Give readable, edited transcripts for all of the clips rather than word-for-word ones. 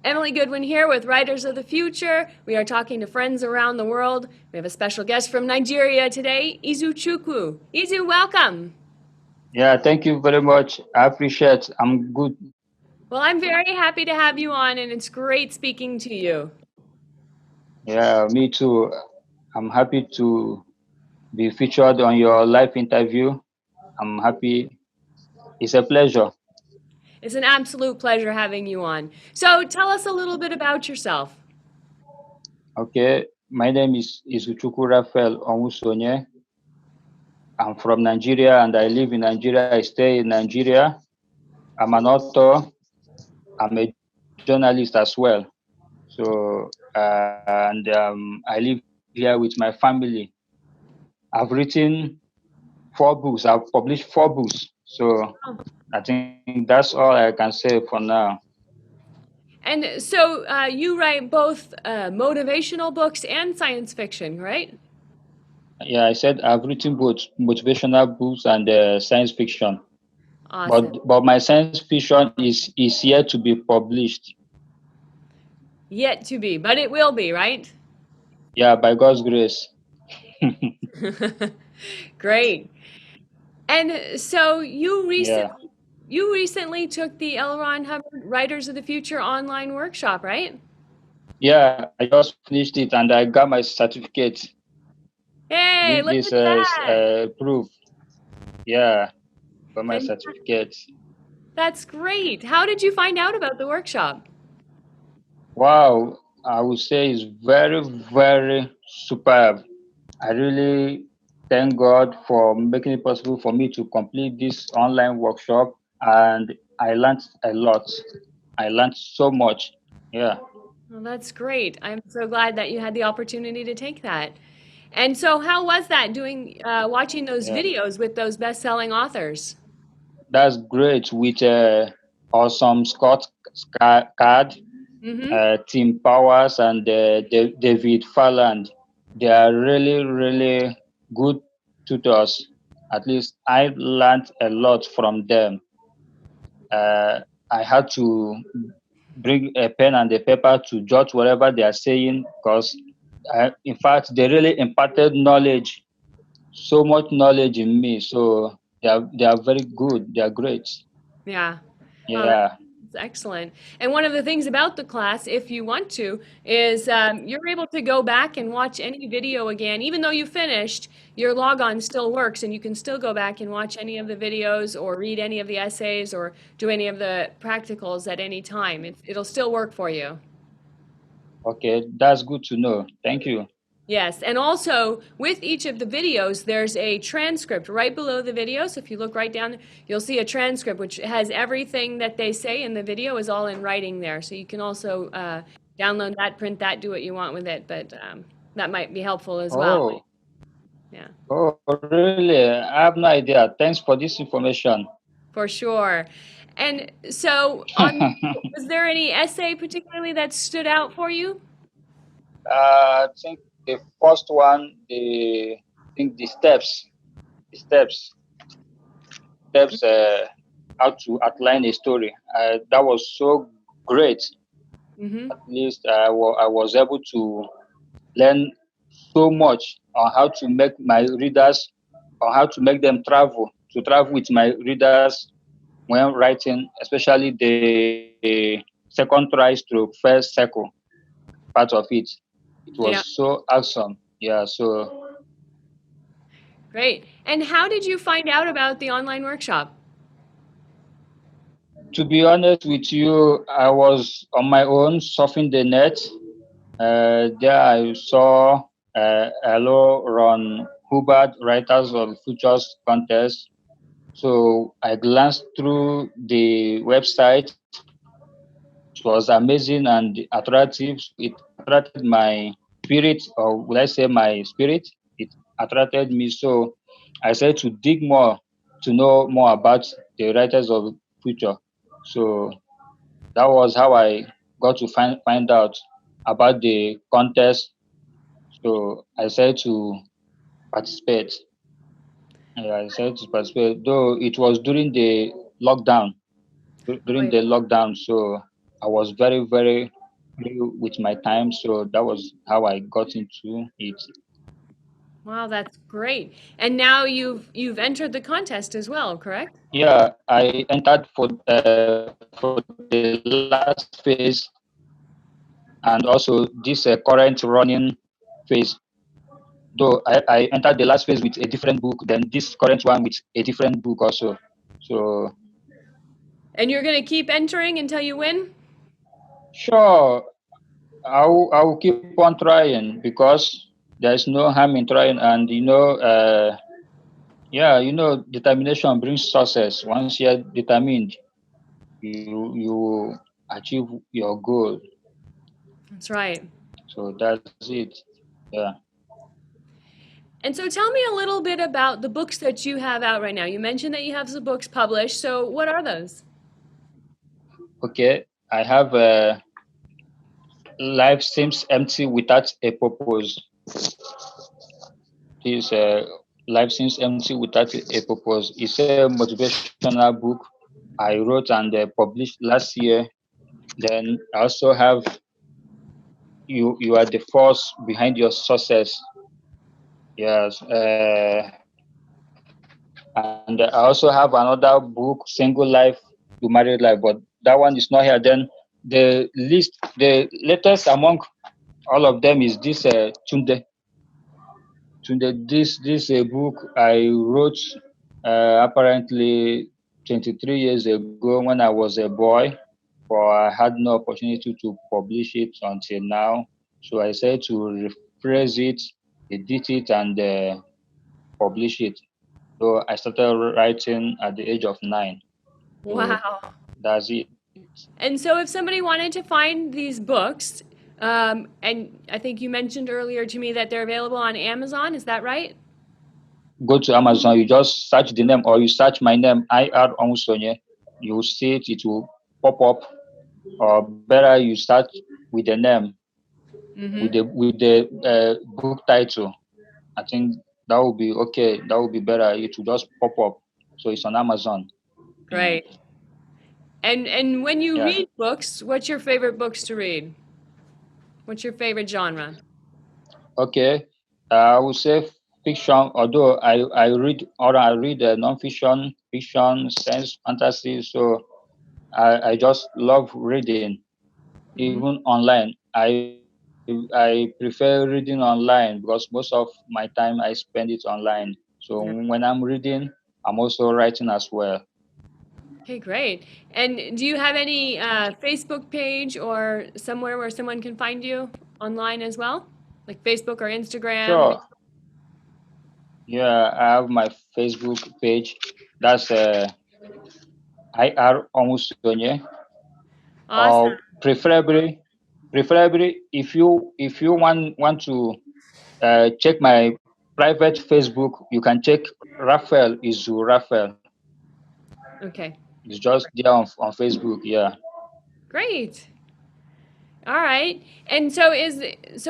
Emily Goodwin here with Writers of the Future. We are talking to friends around the world. We have a special guest from Nigeria today, Izuchukwu. Izu, welcome. Yeah, thank you very much. I appreciate. I'm good. Well, I'm very happy to have you on, and it's great speaking to you. Yeah, me too. I'm happy to be featured on your live interview. I'm happy. It's a pleasure. It's an absolute pleasure having you on. So tell us a little bit about yourself. Okay, my name is Izuchukwu Raphael Onwusonye. I'm from Nigeria and I live in Nigeria. I stay in Nigeria. I'm an author. I'm a journalist as well. So, I live here with my family. I've written 4 books. I've published 4 books. So I think that's all I can say for now. And so you write both motivational books and science fiction, right? Yeah, I said I've written both motivational books and science fiction. Awesome. But my science fiction is yet to be published. Yet to be, but it will be, right? Yeah, by God's grace. Great. And so Yeah. you recently took the L. Ron Hubbard Writers of the Future online workshop, right? Yeah, I just finished it and I got my certificate. Hey, look This at that. proof. Yeah, got my Fantastic. certificate. That's great. How did you find out about the workshop? Wow, I would say it's very, very superb. I really thank God for making it possible for me to complete this online workshop, and I learned a lot. I learned so much. Yeah, Well, that's great. I'm so glad that you had the opportunity to take that. And so, how was that doing, watching those yeah, videos with those best-selling authors? that's great with awesome Card, Mm-hmm. Tim Powers, and David Farland. They are really, really good tutors. At least I learned a lot from them. uh, I had to bring a pen and a paper to jot whatever they are saying because, in fact, they really imparted knowledge, so much knowledge in me. So they are very good. They are great. Yeah. Oh, Yeah. that's excellent. And one of the things about the class, if you want to, is you're able to go back and watch any video again. Even though you finished, your logon still works, and you can still go back and watch any of the videos or read any of the essays or do any of the practicals at any time. It'll still work for you. Okay, that's good to know. Thank you. Yes, and also with each of the videos, there's a transcript right below the video. So if you look right down, you'll see a transcript which has everything that they say in the video is all in writing there. So you can also download that, print that, do what you want with it. But that might be helpful as well. Oh, Yeah, oh, really? I have no idea. Thanks for this information. for sure. And so, was there any essay particularly that stood out for you? I think the first one, I think the steps, how to outline a story. That was so great. Mm-hmm. At least I was able to learn so much on how to make my readers, on how to make them travel with my readers when writing, especially the second try stroke first circle part of it. It was Yeah, so awesome. Yeah, so great. And how did you find out about the online workshop? to be honest with you, I was on my own surfing the net. There I saw hello run Hubbard Writers of Futures contest. So I glanced through the website. It was amazing and attractive. It attracted my spirit, or would I say my spirit? It attracted me. So I said to dig more to know more about the writers of the future. So that was how I got to find out about the contest. So I said to participate. Yeah, I said to participate, though it was during the lockdown. Oh, During yeah. the lockdown, so I was very, very free with my time. So that was how I got into it. Wow, that's great. And now you've entered the contest as well, correct? Yeah, I entered for the last phase, and also this current running phase. Though I entered the last phase with a different book, then this current one with a different book also. So And you're going to keep entering until you win? sure, I will keep on trying because there's no harm in trying, and yeah, determination brings success. Once you're determined, you will achieve your goal. That's right. So that's it. Yeah. And so tell me a little bit about the books that you have out right now. You mentioned that you have some books published. So what are those? Okay. I have life seems empty without a purpose. This life seems empty without a purpose. It's a motivational book I wrote and published last year. Then I also have you are the force behind your success. Yes. And I also have another book, Single Life to Married Life, but that one is not here. Then the latest among all of them is this Tunde. This book I wrote apparently 23 years ago when I was a boy, but I had no opportunity to publish it until now. So I said to rephrase it, edit it, and publish it. So I started writing at the age of 9. So Wow. that's it. And so if somebody wanted to find these books, and I think you mentioned earlier to me that they're available on Amazon, is that right? Go to Amazon, you just search the name or you search my name, IR Onwusonye. You will see it, it will pop up. Or better, you start with the name, Mm-hmm. with the book title. I think that will be okay. That will be better. It will just pop up. So it's on Amazon. Mm. Great. And when you Yeah. read books, what's your favorite books to read? What's your favorite genre? Okay. I would say fiction, although I read non-fiction, fiction, science, fantasy. So I just love reading, Mm-hmm. even online. I prefer reading online because most of my time I spend it online. So Yeah. when I'm reading, I'm also writing as well. Okay, great. And do you have any Facebook page or somewhere where someone can find you online as well? Like Facebook or Instagram? Sure. Yeah, I have my Facebook page. That's IR Onwusonye. Awesome. Or preferably if you want to check my private Facebook, you can check Raphael Raphael. Okay, It's just there on Facebook. Yeah. great. All right. And so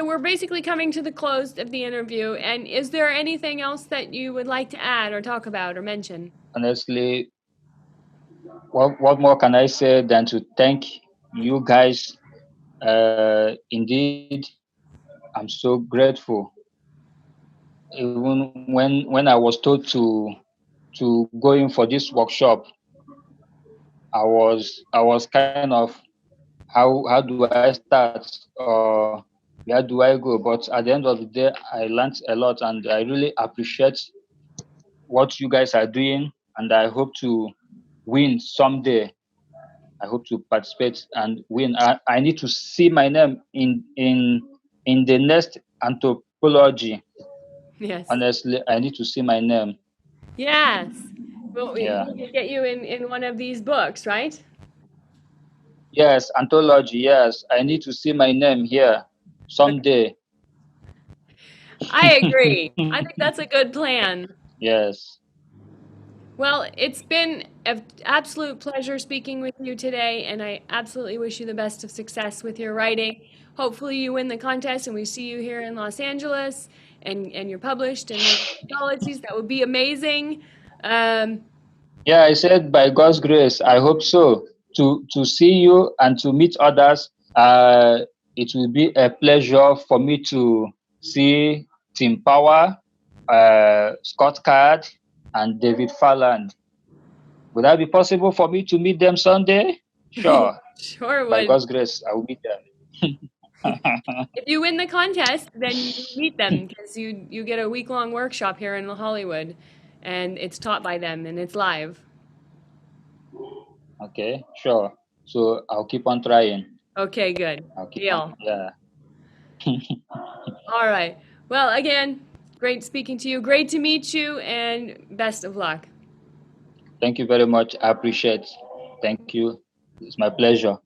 we're basically coming to the close of the interview. And is there anything else that you would like to add or talk about or mention? Honestly, what more can I say than to thank you guys? Indeed, I'm so grateful. Even when I was told to go in for this workshop, I was kind of how do I start or where do I go? But at the end of the day, I learned a lot, and I really appreciate what you guys are doing, and I hope to win someday. I hope to participate and win. I need to see my name in the next anthropology. Yes. Honestly, I need to see my name. Yes. Well, we Yeah. need to get you in one of these books, right? Yes, anthology. Yes, I need to see my name here someday. I agree. I think that's a good plan. Yes. Well, it's been an absolute pleasure speaking with you today, and I absolutely wish you the best of success with your writing. Hopefully, you win the contest and we see you here in Los Angeles and you're published in one of the anthologies. That would be amazing. Um, Yeah, I said by God's grace, I hope so. to see you and to meet others. It will be a pleasure for me to see Tim Power, Scott Card, and David Farland. Would that be possible for me to meet them Sunday? Sure. Sure By would. God's grace, I will meet them. If you win the contest, then you meet them because you get a week-long workshop here in Hollywood, and it's taught by them and it's live. Okay, sure. So I'll keep on trying. Okay, good. I'll keep Deal. on, yeah. All right. Well, again, great speaking to you. Great to meet you, and best of luck. Thank you very much. I appreciate it. Thank you. It's my pleasure.